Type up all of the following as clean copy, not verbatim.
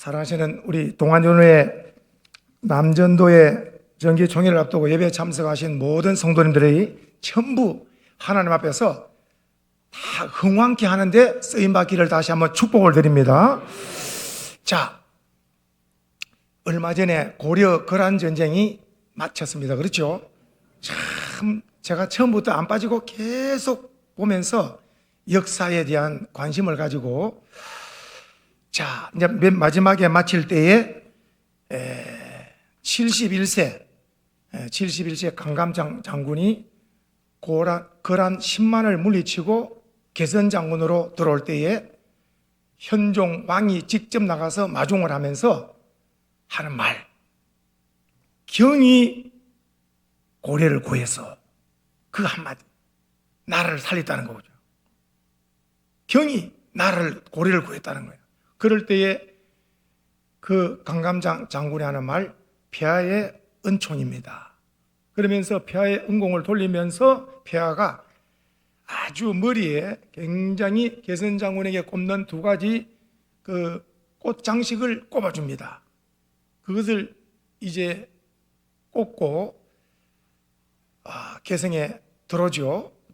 사랑하시는 우리 동안연회 남전도의 정기 총회를 앞두고 예배에 참석하신 모든 성도님들이 전부 하나님 앞에서 다 흥왕케 하는데 쓰임받기를 다시 한번 축복을 드립니다. 자, 얼마 전에 고려 거란 전쟁이 마쳤습니다. 그렇죠? 참 제가 처음부터 안 빠지고 계속 보면서 역사에 대한 관심을 가지고, 자, 이제 맨 마지막에 마칠 때에 71세 강감장 장군이 거란 10만을 물리치고 개선 장군으로 들어올 때에 현종 왕이 직접 나가서 마중을 하면서 하는 말, 경이 고려를 구해서 그 한마디, 나라를 살렸다는 거죠. 경이 나라를, 고려를 구했다는 거예요. 그럴 때에 그 강감장 장군이 하는 말, 폐하의 은총입니다. 그러면서 폐하의 은공을 돌리면서 폐하가 아주 머리에 굉장히 개선 장군에게 꼽는 두 가지 그 꽃 장식을 꼽아줍니다. 그것을 이제 꼽고 개성에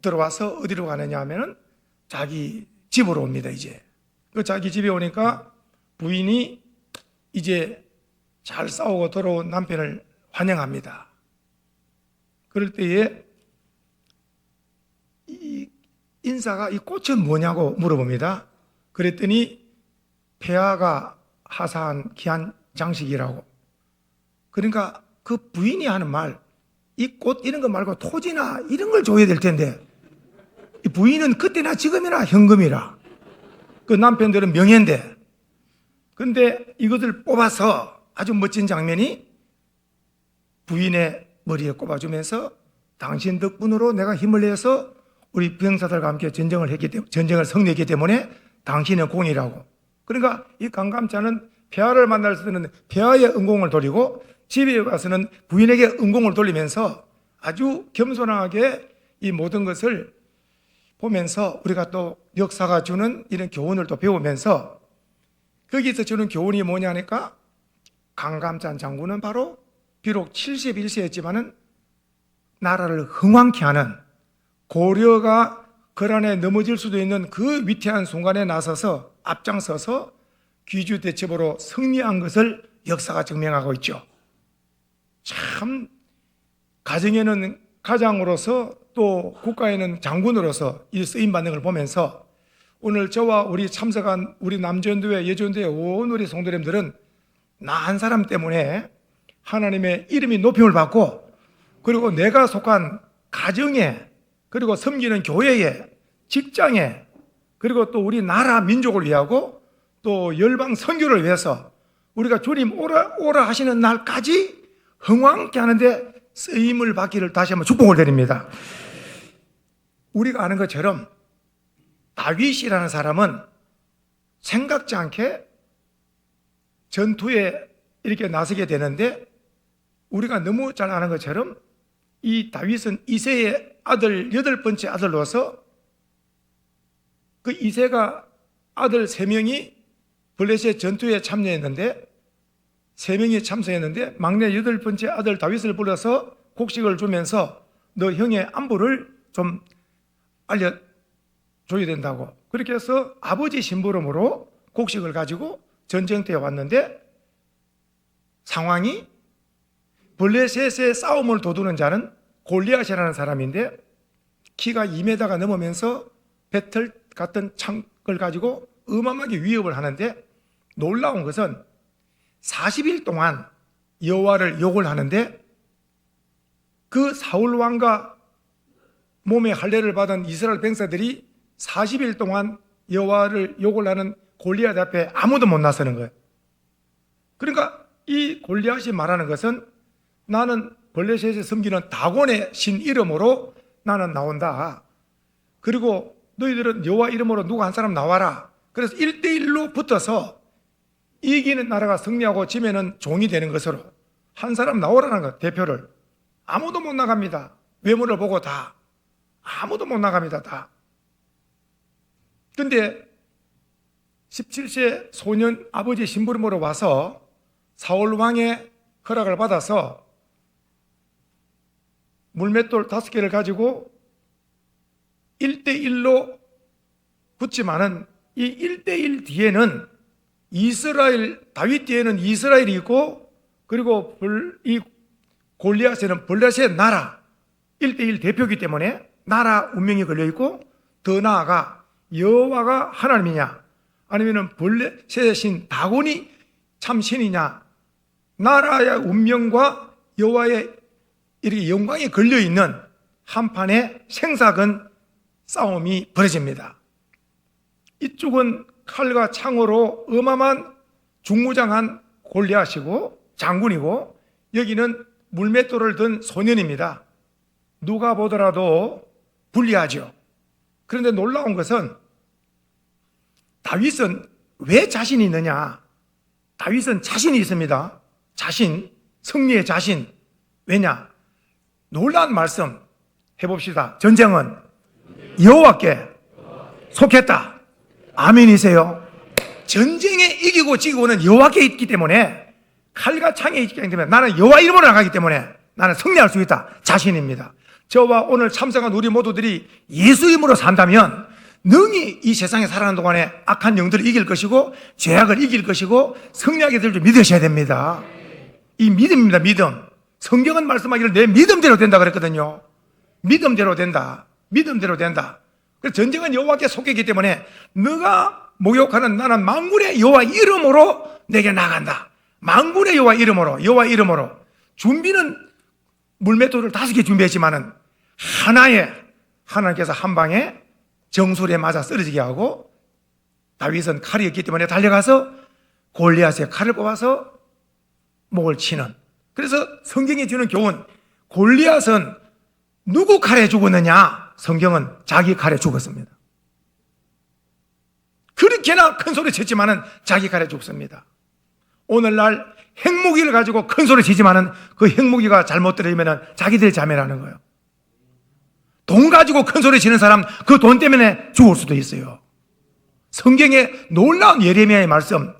들어와서 어디로 가느냐 하면은 자기 집으로 옵니다. 이제 그 자기 집에 오니까 부인이 이제 잘 싸우고 돌아온 남편을 환영합니다. 그럴 때에 이 인사가 이 꽃은 뭐냐고 물어봅니다. 그랬더니 폐하가 하사한 귀한 장식이라고. 그러니까 그 부인이 하는 말, 이 꽃 이런 거 말고 토지나 이런 걸 줘야 될 텐데, 이 부인은 그때나 지금이나 현금이라, 그 남편들은 명예인데, 근데 이것을 뽑아서 아주 멋진 장면이 부인의 머리에 꼽아주면서 당신 덕분으로 내가 힘을 내서 우리 병사들과 함께 전쟁을 승리했기 때문에 당신의 공이라고. 그러니까 이 강감자는 폐하를 만날 때는 폐하의 은공을 돌리고 집에 가서는 부인에게 은공을 돌리면서 아주 겸손하게 이 모든 것을 보면서 우리가 또 역사가 주는 이런 교훈을 또 배우면서, 거기서 주는 교훈이 뭐냐니까, 강감찬 장군은 바로 비록 71세였지만은 나라를 흥왕케 하는, 고려가 거란에 넘어질 수도 있는 그 위태한 순간에 나서서 앞장서서 귀주 대첩으로 승리한 것을 역사가 증명하고 있죠. 참 가정에는 가장으로서 또 국가에는 장군으로서 이 쓰임받는 걸 보면서 오늘 저와 우리 참석한 우리 남전도회, 예전도회 온 우리 성도님들은 나 한 사람 때문에 하나님의 이름이 높임을 받고, 그리고 내가 속한 가정에, 그리고 섬기는 교회에, 직장에, 그리고 또 우리 나라 민족을 위하고 또 열방 선교를 위해서 우리가 주님 오라 하시는 날까지 흥왕케 하는데 쓰임을 받기를 다시 한번 축복을 드립니다. 우리가 아는 것처럼 다윗이라는 사람은 생각지 않게 전투에 이렇게 나서게 되는데, 우리가 너무 잘 아는 것처럼 이 다윗은 이새의 아들 8번째 아들로서 그 이새가 아들 3명이 블레셋 전투에 참여했는데, 3명이 참석했는데 막내 8번째 아들 다윗을 불러서 곡식을 주면서 너 형의 안부를 좀 알려줘야 된다고. 그렇게 해서 아버지 심부름으로 곡식을 가지고 전쟁터에 왔는데, 상황이 블레셋의 싸움을 도두는 자는 골리앗이라는 사람인데 키가 2m가 넘으면서 배틀 같은 창을 가지고 어마어마하게 위협을 하는데, 놀라운 것은 40일 동안 여호와를 욕을 하는데 그 사울 왕과 몸에 할례를 받은 이스라엘 병사들이 40일 동안 여호와를 욕을 하는 골리앗 앞에 아무도 못 나서는 거예요. 그러니까 이 골리앗이 말하는 것은 나는 블레셋에 섬기는 다곤의 신 이름으로 나는 나온다. 그리고 너희들은 여호와 이름으로 누구 한 사람 나와라. 그래서 1대1로 붙어서 이기는 나라가 승리하고 지면은 종이 되는 것으로 한 사람 나오라는 것, 대표를. 아무도 못 나갑니다. 외모를 보고 다. 아무도 못 나갑니다. 다. 근데 17세 소년 아버지의 심부름으로 와서 사울 왕의 허락을 받아서 물맷돌 5개를 가지고 1대1로 붙지만은 이 1대1 뒤에는 다윗 뒤에는 이스라엘이 있고, 그리고 이 골리앗에는 블레셋 나라 1대1 대표이기 때문에 나라 운명이 걸려 있고, 더 나아가 여호와가 하나님이냐 아니면은 블레셋의 신 다곤이 참 신이냐, 나라의 운명과 여호와의 이렇게 영광이 걸려 있는 한판의 생사건 싸움이 벌어집니다. 이쪽은 칼과 창으로 어마어마한 중무장한 골리앗이고 장군이고, 여기는 물맷돌을 든 소년입니다. 누가 보더라도 불리하죠. 그런데 놀라운 것은 다윗은 왜 자신이 있느냐? 다윗은 자신이 있습니다. 승리의 자신. 왜냐? 놀라운 말씀 해봅시다. 전쟁은 여호와께 속했다. 아멘이세요? 전쟁에 이기고 지고는 여호와께 있기 때문에, 칼과 창에 있기 때문에, 나는 여호와 이름으로 나가기 때문에 나는 승리할 수 있다. 자신입니다. 저와 오늘 참석한 우리 모두들이 예수 이름으로 산다면 능히 이 세상에 살아가는 동안에 악한 영들을 이길 것이고 죄악을 이길 것이고 승리하게 될 줄 믿으셔야 됩니다. 이 믿음입니다. 믿음. 성경은 말씀하기를 내 믿음대로 된다 그랬거든요. 믿음대로 된다. 믿음대로 된다. 그래서 전쟁은 여호와께 속했기 때문에 너가 목욕하는 나는 만군의 여호와 이름으로 내게 나간다. 만군의 여호와 이름으로. 준비는 물맷돌을 5개 준비했지만은 하나님께서 한 방에 정수리에 맞아 쓰러지게 하고, 다윗은 칼이 있기 때문에 달려가서 골리앗의 칼을 뽑아서 목을 치는. 그래서 성경이 주는 교훈, 골리앗은 누구 칼에 죽었느냐? 성경은 자기 칼에 죽었습니다. 그렇게나 큰 소리 쳤지만은 자기 칼에 죽습니다. 오늘날 핵무기를 가지고 큰 소리 치지만은 그 핵무기가 잘못 들어지면은 자기들의 자매라는 거예요. 돈 가지고 큰 소리 치는 사람, 그 돈 때문에 죽을 수도 있어요. 성경의 놀라운 예레미야의 말씀,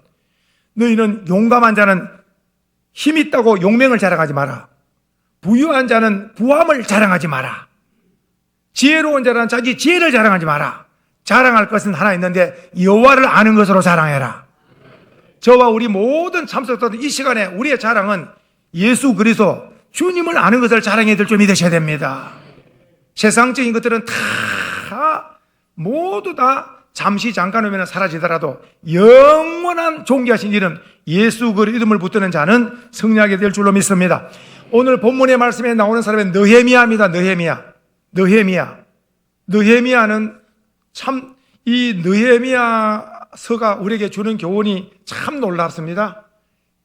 너희는 용감한 자는 힘 있다고 용맹을 자랑하지 마라. 부유한 자는 부함을 자랑하지 마라. 지혜로운 자는 자기 지혜를 자랑하지 마라. 자랑할 것은 하나 있는데 여호와를 아는 것으로 자랑해라. 저와 우리 모든 참석자들 이 시간에 우리의 자랑은 예수 그리스도 주님을 아는 것을 자랑해야 될 줄 믿으셔야 됩니다. 세상적인 것들은 모두 다 잠시 잠깐 오면 사라지더라도 영원한 존귀하신 이름 예수 그리스도 이름을 붙드는 자는 승리하게 될 줄로 믿습니다. 오늘 본문의 말씀에 나오는 사람은 느헤미야입니다. 느헤미야는 참 이 느헤미야서가 우리에게 주는 교훈이 참 놀랍습니다.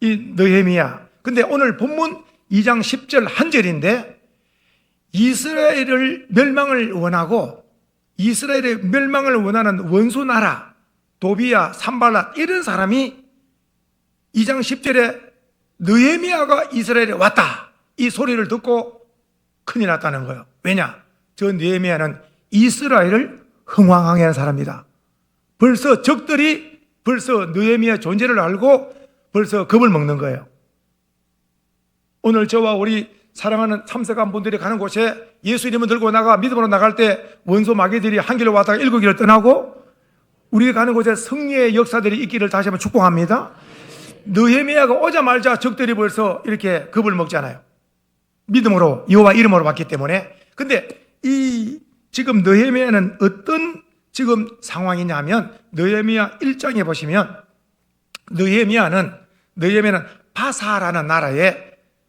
이 느헤미야. 근데 오늘 본문 2장 10절 한 절인데, 이스라엘을 멸망을 원하고 이스라엘의 멸망을 원하는 원수 나라 도비야, 산발랏 이런 사람이 2장 10절에 느헤미야가 이스라엘에 왔다 이 소리를 듣고 큰일 났다는 거예요. 왜냐? 저 느헤미야는 이스라엘을 흥왕하게 하는 사람이다. 벌써 적들이 느헤미야 존재를 알고 벌써 겁을 먹는 거예요. 오늘 저와 우리 사랑하는 참석한 분들이 가는 곳에 예수 이름을 들고 나가 믿음으로 나갈 때 원수 마귀들이 한 길로 왔다가 7길을 떠나고, 우리가 가는 곳에 승리의 역사들이 있기를 다시 한번 축복합니다. 느헤미야가 오자마자 적들이 벌써 이렇게 겁을 먹잖아요. 믿음으로 여호와 이름으로 왔기 때문에. 근데 이 지금 느헤미야는 어떤 지금 상황이냐면, 느헤미야 1장에 보시면 느헤미야는 바사라는 나라에,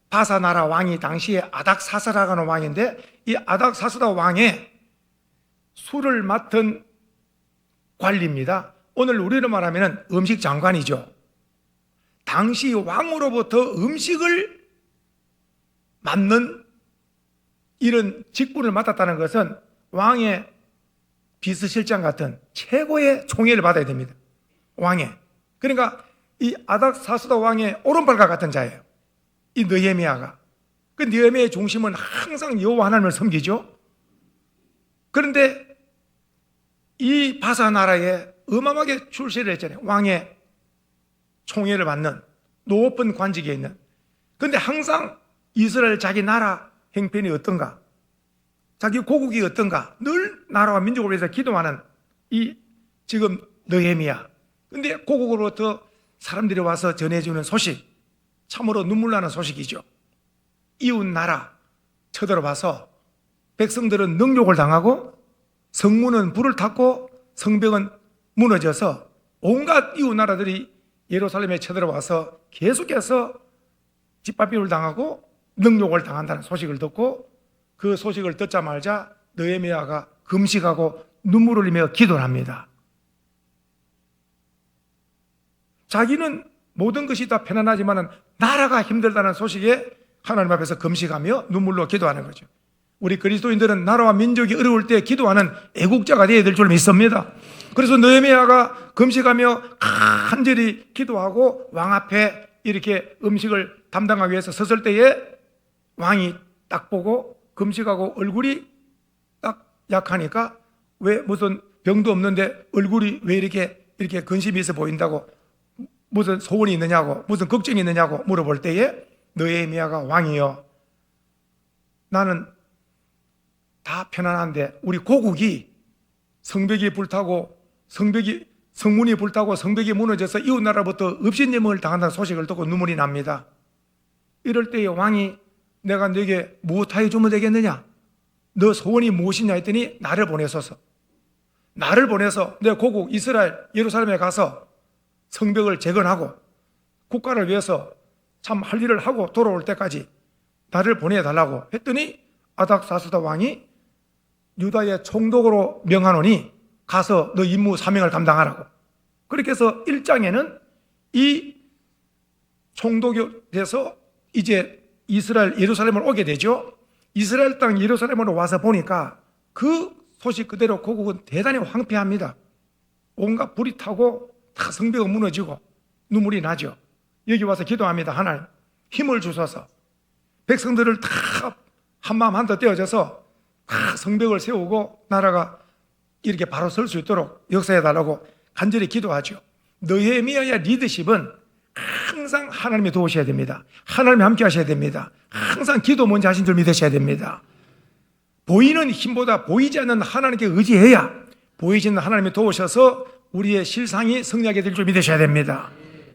바사 나라 왕이 당시에 아닥사스라고 하는 왕인데, 이 아닥사스다 왕의 술을 맡은 관리입니다. 오늘 우리로 말하면 음식 장관이죠. 당시 왕으로부터 음식을 맡는 이런 직분을 맡았다는 것은 왕의 비서실장 같은 최고의 총애를 받아야 됩니다. 왕의. 그러니까 이 아닥사스다 왕의 오른팔과 같은 자예요. 이 느헤미야가. 그 느헤미야의 중심은 항상 여호와 하나님을 섬기죠. 그런데 이 바사 나라의 어마어마하게 출세를 했잖아요. 왕의 총애를 받는 높은 관직에 있는. 그런데 항상 이스라엘 자기 나라 형편이 어떤가, 자기 고국이 어떤가, 늘 나라와 민족을 위해서 기도하는 이 지금 느헤미야. 근데 고국으로부터 사람들이 와서 전해주는 소식, 참으로 눈물 나는 소식이죠. 이웃 나라 쳐들어와서 백성들은 능욕을 당하고 성문은 불을 탔고 성벽은 무너져서 온갖 이웃 나라들이 예루살렘에 쳐들어와서 계속해서 짓밟힘을 당하고 능욕을 당한다는 소식을 듣고, 그 소식을 듣자마자 느헤미야가 금식하고 눈물을 흘리며 기도를 합니다. 자기는 모든 것이 다 편안하지만 나라가 힘들다는 소식에 하나님 앞에서 금식하며 눈물로 기도하는 거죠. 우리 그리스도인들은 나라와 민족이 어려울 때 기도하는 애국자가 되어야 될 줄 믿습니다. 그래서 느헤미야가 금식하며 간절히 기도하고 왕 앞에 이렇게 음식을 담당하기 위해서 섰을 때에 왕이 딱 보고 금식하고 얼굴이 딱 약하니까, 왜 무슨 병도 없는데 얼굴이 왜 이렇게 근심이 있어 보인다고, 무슨 소원이 있느냐고, 무슨 걱정이 있느냐고 물어볼 때에 느헤미야가 왕이여, 나는 다 편안한데 우리 고국이 성벽이 불타고 성문이 불타고 성벽이 무너져서 이웃 나라부터 업신여명을 당한다는 소식을 듣고 눈물이 납니다. 이럴 때에 왕이 내가 너에게 무엇하여 주면 되겠느냐, 너 소원이 무엇이냐 했더니 나를 보내소서. 나를 보내서 내 고국 이스라엘 예루살렘에 가서 성벽을 재건하고 국가를 위해서 참 할 일을 하고 돌아올 때까지 나를 보내달라고 했더니 아닥사스다 왕이 유다의 총독으로 명하노니 가서 너 임무 사명을 감당하라고. 그렇게 해서 1장에는 이 총독이 돼서 이제 이스라엘 예루살렘을 오게 되죠. 이스라엘 땅 예루살렘으로 와서 보니까 그 소식 그대로 고국은 대단히 황폐합니다. 온갖 불이 타고 다 성벽은 무너지고 눈물이 나죠. 여기 와서 기도합니다. 하나님 힘을 주소서. 백성들을 다 한마음 한뜻 떼어져서 다 성벽을 세우고 나라가 이렇게 바로 설 수 있도록 역사해달라고 간절히 기도하죠. 느헤미야의 리더십은 항상 하나님이 도우셔야 됩니다. 하나님이 함께 하셔야 됩니다. 항상 기도 먼저 하신 줄 믿으셔야 됩니다. 보이는 힘보다 보이지 않는 하나님께 의지해야 보이지는 하나님이 도우셔서 우리의 실상이 승리하게 될 줄 믿으셔야 됩니다.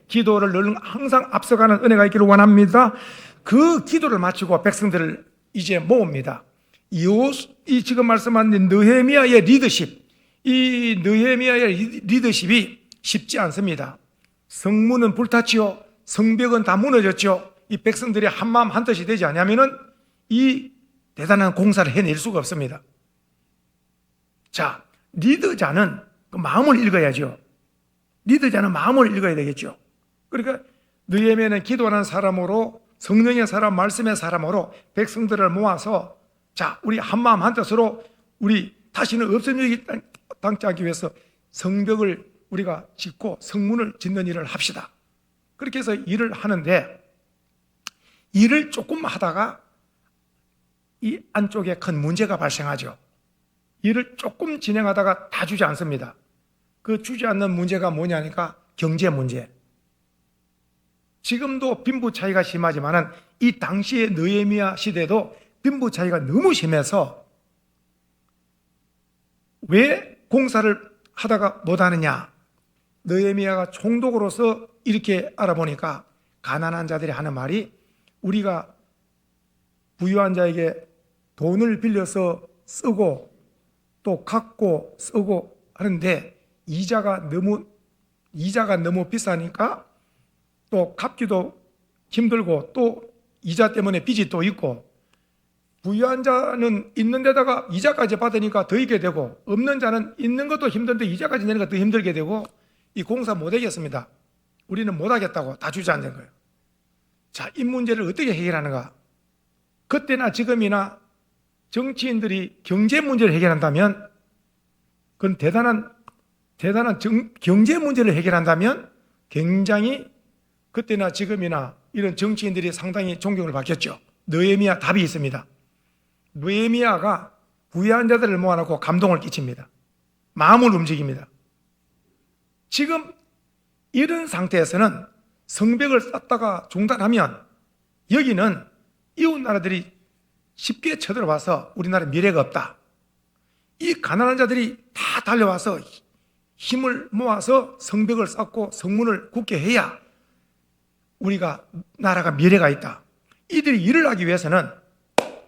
기도를 늘 항상 앞서가는 은혜가 있기를 원합니다. 그 기도를 마치고 백성들을 이제 모읍니다. 이 지금 말씀한 느헤미야의 리더십, 이 느헤미야의 리더십이 쉽지 않습니다. 성문은 불탔지요. 성벽은 다 무너졌죠. 이 백성들이 한마음 한뜻이 되지 않으면은 이 대단한 공사를 해낼 수가 없습니다. 자, 리더자는 그 마음을 읽어야죠. 리더자는 마음을 읽어야 되겠죠. 그러니까 느헤미야는 기도하는 사람으로, 성령의 사람, 말씀의 사람으로 백성들을 모아서 자, 우리 한마음 한뜻으로 우리 다시는 없어지지 않기 위해서 성벽을 우리가 짓고 성문을 짓는 일을 합시다. 그렇게 해서 일을 하는데, 일을 조금 하다가 이 안쪽에 큰 문제가 발생하죠. 일을 조금 진행하다가 다 주지 않습니다. 그 주지 않는 문제가 뭐냐니까 경제 문제. 지금도 빈부 차이가 심하지만은 이 당시의 느헤미야 시대도 빈부 차이가 너무 심해서 왜 공사를 하다가 못하느냐, 느헤미야가 총독으로서 이렇게 알아보니까 가난한 자들이 하는 말이, 우리가 부유한 자에게 돈을 빌려서 쓰고 또 갚고 쓰고 하는데 이자가 너무 비싸니까 또 갚기도 힘들고 또 이자 때문에 빚이 또 있고, 부유한 자는 있는 데다가 이자까지 받으니까 더 있게 되고, 없는 자는 있는 것도 힘든데 이자까지 내니까 더 힘들게 되고, 이 공사 못 하겠습니다. 우리는 못 하겠다고 다 주저앉은 거예요. 자, 이 문제를 어떻게 해결하는가? 그때나 지금이나 정치인들이 경제 문제를 해결한다면, 그건 대단한 경제 문제를 해결한다면 굉장히 그때나 지금이나 이런 정치인들이 상당히 존경을 받겠죠. 느헤미야 답이 있습니다. 느헤미야가 부유한 자들을 모아놓고 감동을 끼칩니다. 마음을 움직입니다. 지금 이런 상태에서는 성벽을 쌓다가 중단하면 여기는 이웃 나라들이 쉽게 쳐들어와서 우리나라 미래가 없다. 이 가난한 자들이 다 달려와서 힘을 모아서 성벽을 쌓고 성문을 굳게 해야 우리가 나라가 미래가 있다. 이들이 일을 하기 위해서는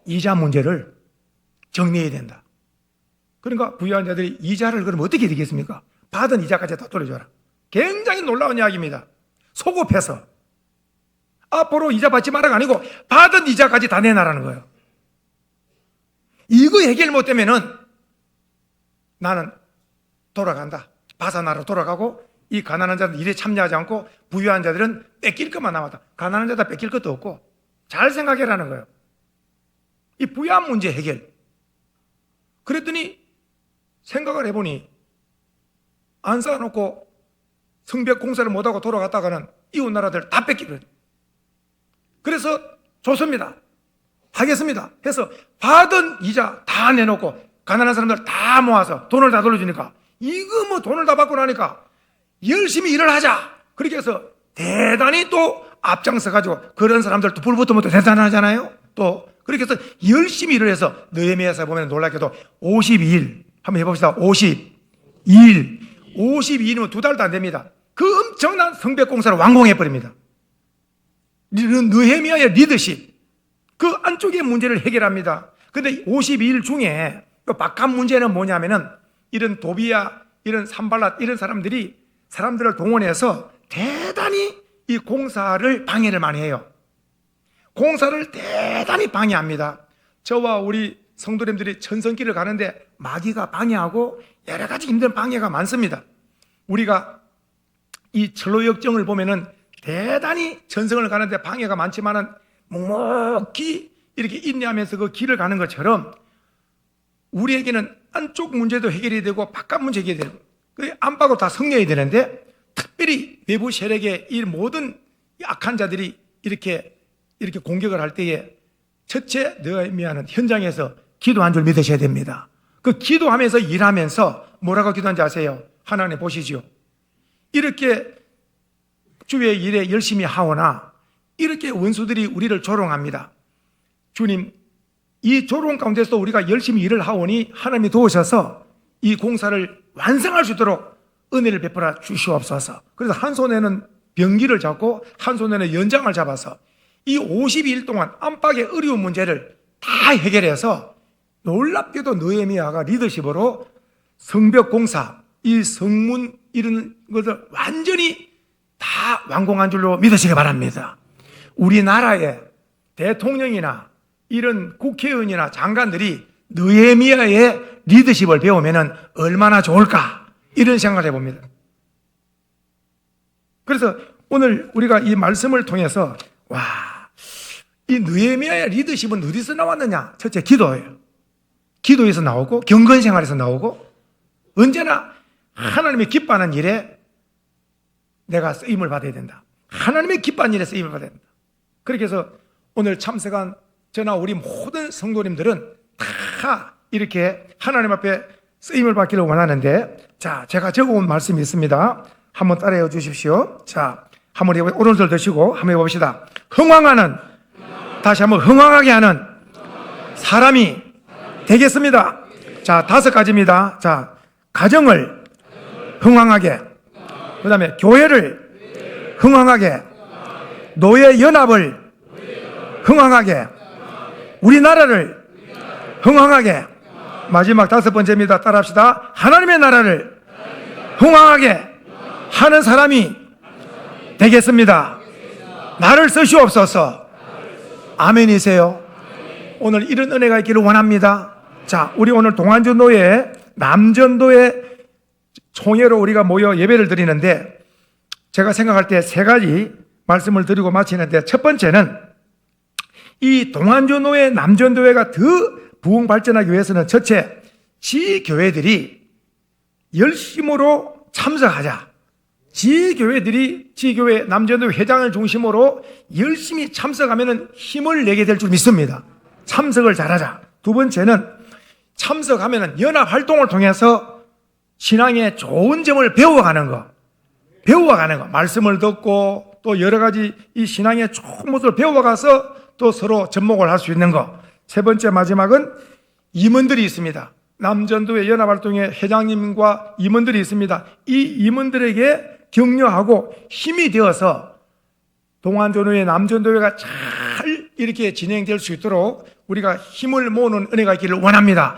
이자 문제를 정리해야 된다. 그러니까 부유한 자들이 이자를 그럼 어떻게 되겠습니까? 받은 이자까지 다 돌려줘라. 굉장히 놀라운 이야기입니다. 소급해서 앞으로 이자 받지 마라가 아니고 받은 이자까지 다 내놔라는 거예요. 이거 해결 못되면은 나는 돌아간다. 바사나로 돌아가고 이 가난한 자들은 일에 참여하지 않고 부유한 자들은 뺏길 것만 남았다. 가난한 자들 뺏길 것도 없고 잘 생각해라는 거예요. 이 부유한 문제 해결. 그랬더니 생각을 해보니 안 쌓아놓고 성벽 공사를 못하고 돌아갔다가는 이웃 나라들 다 뺏기거든요. 그래서 좋습니다. 하겠습니다. 해서 받은 이자 다 내놓고 가난한 사람들 다 모아서 돈을 다 돌려주니까 이거 뭐 돈을 다 받고 나니까 열심히 일을 하자. 그렇게 해서 대단히 또 앞장서가지고 그런 사람들도 불붙으면 또 대단하잖아요. 또 그렇게 해서 열심히 일을 해서 느헤미야서 보면 놀랍게도 52일 한번 해봅시다. 52일이면 2달도 안 됩니다. 그 엄청난 성벽 공사를 완공해버립니다. 느헤미야의 리더십, 그 안쪽의 문제를 해결합니다. 그런데 52일 중에 박한 문제는 뭐냐면은 이런 도비야, 이런 산발랏 이런 사람들이 사람들을 동원해서 대단히 이 공사를 방해를 많이 해요. 공사를 대단히 방해합니다. 저와 우리 성도님들이 천성길을 가는데 마귀가 방해하고 여러 가지 힘든 방해가 많습니다. 우리가 이 철로역정을 보면은 대단히 천성을 가는데 방해가 많지만은 묵묵히 이렇게 인내하면서 그 길을 가는 것처럼 우리에게는 안쪽 문제도 해결이 되고 바깥 문제 해결이 되고 안팎으로 다 성려야 되는데 특별히 외부 세력의 이 모든 악한 자들이 이렇게 공격을 할 때에 첫째 느헤미야는 현장에서 기도한 줄 믿으셔야 됩니다. 그 기도하면서 일하면서 뭐라고 기도한지 아세요? 하나님 보시죠. 이렇게 주의 일에 열심히 하오나 이렇게 원수들이 우리를 조롱합니다. 주님, 이 조롱 가운데서 우리가 열심히 일을 하오니 하나님이 도우셔서 이 공사를 완성할 수 있도록 은혜를 베풀어 주시옵소서. 그래서 한 손에는 병기를 잡고 한 손에는 연장을 잡아서 이 52일 동안 안팎의 어려운 문제를 다 해결해서 놀랍게도 느헤미야가 리더십으로 성벽 공사, 이 성문 이런 것을 완전히 다 완공한 줄로 믿으시기 바랍니다. 우리나라의 대통령이나 이런 국회의원이나 장관들이 느헤미야의 리더십을 배우면 얼마나 좋을까 이런 생각을 해봅니다. 그래서 오늘 우리가 이 말씀을 통해서 이 느헤미야의 리더십은 어디서 나왔느냐? 첫째 기도예요. 기도에서 나오고 경건생활에서 나오고 언제나 하나님이 기뻐하는 일에 내가 쓰임을 받아야 된다. 하나님의 기뻐하는 일에 쓰임을 받아야 된다. 그렇게 해서 오늘 참석한 저나 우리 모든 성도님들은 다 이렇게 하나님 앞에 쓰임을 받기를 원하는데, 자, 제가 적어온 말씀이 있습니다. 한번 따라해 주십시오. 자, 한번 해보세요. 오른손 드시고 한번 해봅시다. 흥왕하는, 다시 한번 흥왕하게 하는 사람이 되겠습니다. 자, 5가지입니다. 자, 가정을 흥왕하게, 그 다음에 교회를 흥왕하게, 노예 연합을 흥왕하게, 우리나라를 흥왕하게, 마지막 5번째입니다. 따라합시다. 하나님의 나라를 흥왕하게 하는 사람이 되겠습니다. 나를 쓰시옵소서. 아멘이세요. 오늘 이런 은혜가 있기를 원합니다. 자, 우리 오늘 동안전도회 남전도회 총회로 우리가 모여 예배를 드리는데, 제가 생각할 때 3가지 말씀을 드리고 마치는데, 첫 번째는 이 동안전도회 남전도회가 더 부흥 발전하기 위해서는 첫째, 지교회들이 열심으로 참석하자. 지교회 남전도회 회장을 중심으로 열심히 참석하면 힘을 내게 될 줄 믿습니다. 참석을 잘하자. 두 번째는 참석하면 연합활동을 통해서 신앙의 좋은 점을 배워가는 것. 배워가는 거, 말씀을 듣고 또 여러 가지 이 신앙의 좋은 모습을 배워가서 또 서로 접목을 할 수 있는 거. 세 번째 마지막은 임원들이 있습니다. 남전도회 연합활동의 회장님과 임원들이 있습니다. 이 임원들에게 격려하고 힘이 되어서 동안전도회, 남전도회가 잘 이렇게 진행될 수 있도록 우리가 힘을 모으는 은혜가 있기를 원합니다.